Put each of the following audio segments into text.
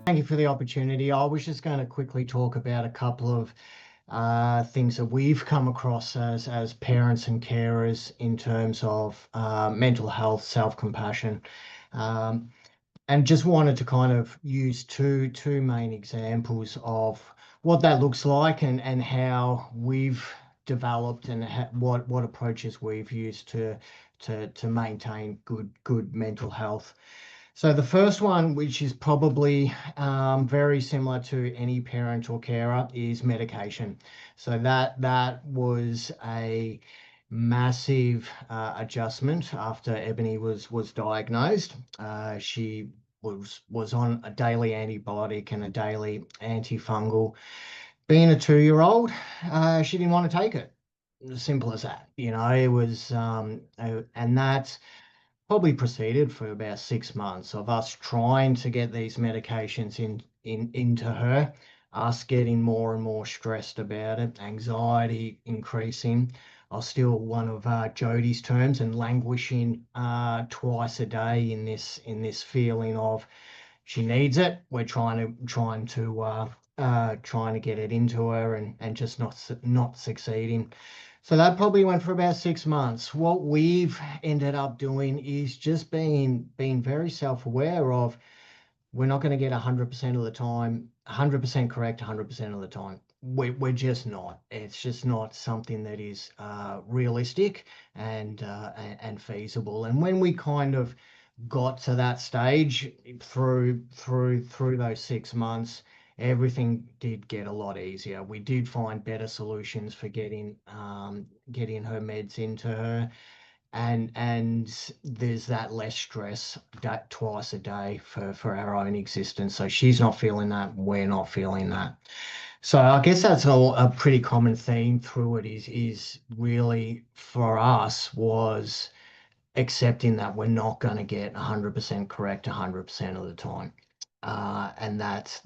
Thank you for the opportunity. I was just going to quickly talk about a couple of things that we've come across as parents and carers in terms of mental health, self-compassion, um, and just wanted to kind of use two main examples of what that looks like and how we've developed and what approaches we've used to maintain good mental health. So the first one, which is probably very similar to any parent or carer, is medication. So that was a massive adjustment after Ebony was diagnosed. She was on a daily antibiotic and a daily antifungal. Being a 2-year-old, she didn't want to take it. As simple as that. It was, and that probably proceeded for about 6 months of us trying to get these medications into her, us getting more and more stressed about it, anxiety increasing. I was still one of Jodie's terms and languishing twice a day in this feeling of she needs it. We're trying to get it into her and just not succeeding. So that probably went for about 6 months. What we've ended up doing is just being very self-aware of we're not going to get 100% of the time, 100% correct 100% of the time. We're just not. It's just not something that is realistic and feasible. And when we kind of got to that stage through those 6 months, everything did get a lot easier. We did find better solutions for getting her meds into her, and there's that less stress that twice a day for our own existence. So she's not feeling that, we're not feeling that. So I guess that's a pretty common theme through it is really for us was accepting that we're not going to get 100% correct 100% of the time. And that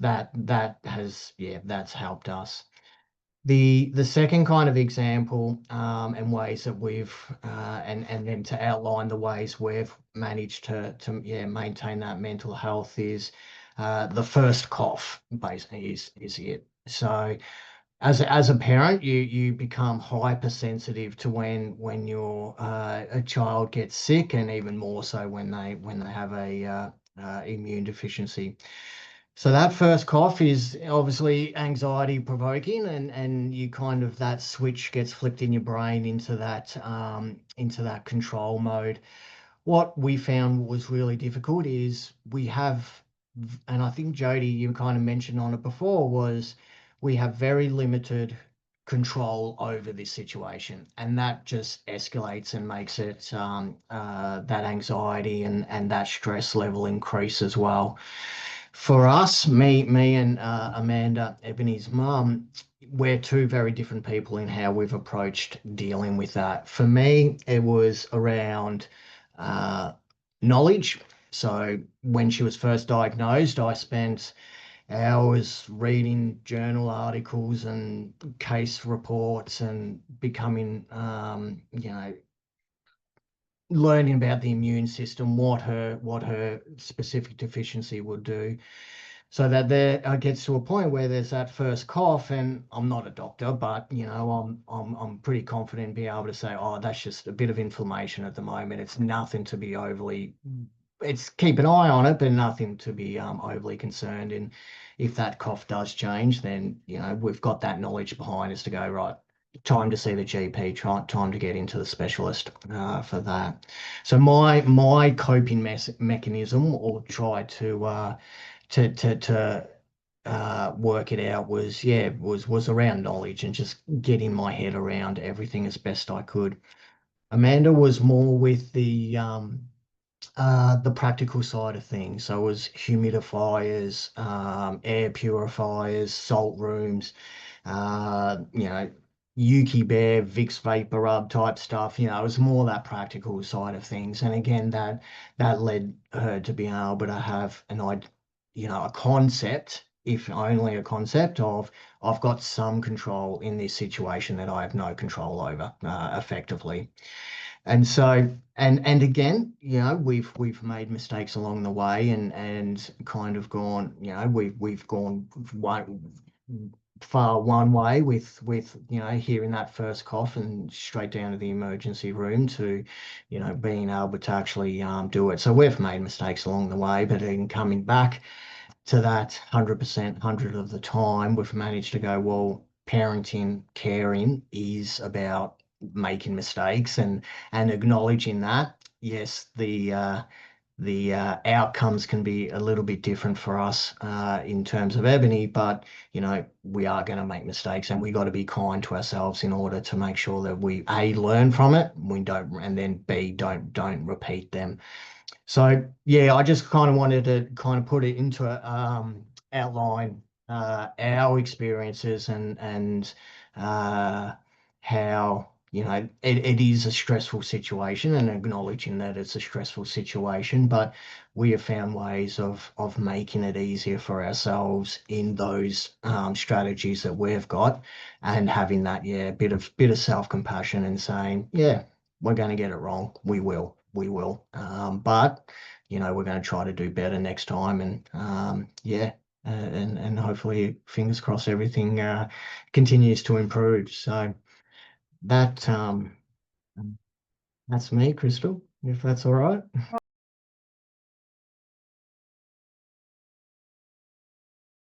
has, yeah, that's helped us. The second kind of example, and ways that we've and then to outline the ways we've managed to maintain that mental health is the first cough basically is it. So as a parent, you become hypersensitive to when your a child gets sick, and even more so when they have a immune deficiency. So that first cough is obviously anxiety provoking, and you kind of that switch gets flipped in your brain into that control mode. What we found was really difficult is we have, and I think Jodie, you kind of mentioned on it before, was we have very limited control over this situation, and that just escalates and makes it that anxiety and that stress level increase as well. For us, me and Amanda, Ebony's mum, we're two very different people in how we've approached dealing with that. For me, it was around uh, knowledge. So when she was first diagnosed, I spent hours reading journal articles and case reports and becoming, learning about the immune system, what her specific deficiency would do, so that there gets to a point where there's that first cough, and I'm not a doctor, but I'm pretty confident in being able to say, oh, that's just a bit of inflammation at the moment. It's nothing to be overly. It's keep an eye on it, but nothing to be overly concerned. And if that cough does change, then we've got that knowledge behind us to go right. Time to see the GP. Time to get into the specialist for that. So my coping mechanism, or try to work it out, was around knowledge and just getting my head around everything as best I could. Amanda was more with the practical side of things. So it was humidifiers, air purifiers, salt rooms, Yuki Bear, Vicks Vapor Rub type stuff. It was more that practical side of things. And again, that led her to being able to have a concept, if only a concept of I've got some control in this situation that I have no control over, effectively. And so, and again, we've made mistakes along the way, and kind of gone, we've gone far one way with hearing that first cough and straight down to the emergency room to being able to actually do it. So we've made mistakes along the way, but in coming back to that 100%, 100 of the time, we've managed to go, well, parenting, caring is about making mistakes and acknowledging that. Yes, the outcomes can be a little bit different for us in terms of Ebony, but we are going to make mistakes, and we got to be kind to ourselves in order to make sure that we A, learn from it, we don't, and then B, don't repeat them. So yeah, I just kind of wanted to kind of put it into a outline our experiences and how it is a stressful situation, and acknowledging that it's a stressful situation, but we have found ways of making it easier for ourselves in those strategies that we've got, and having that bit of self-compassion and saying, yeah, we're going to get it wrong. We will. But we're going to try to do better next time. And and hopefully, fingers crossed, everything continues to improve. So that that's me, Crystal. If that's all right.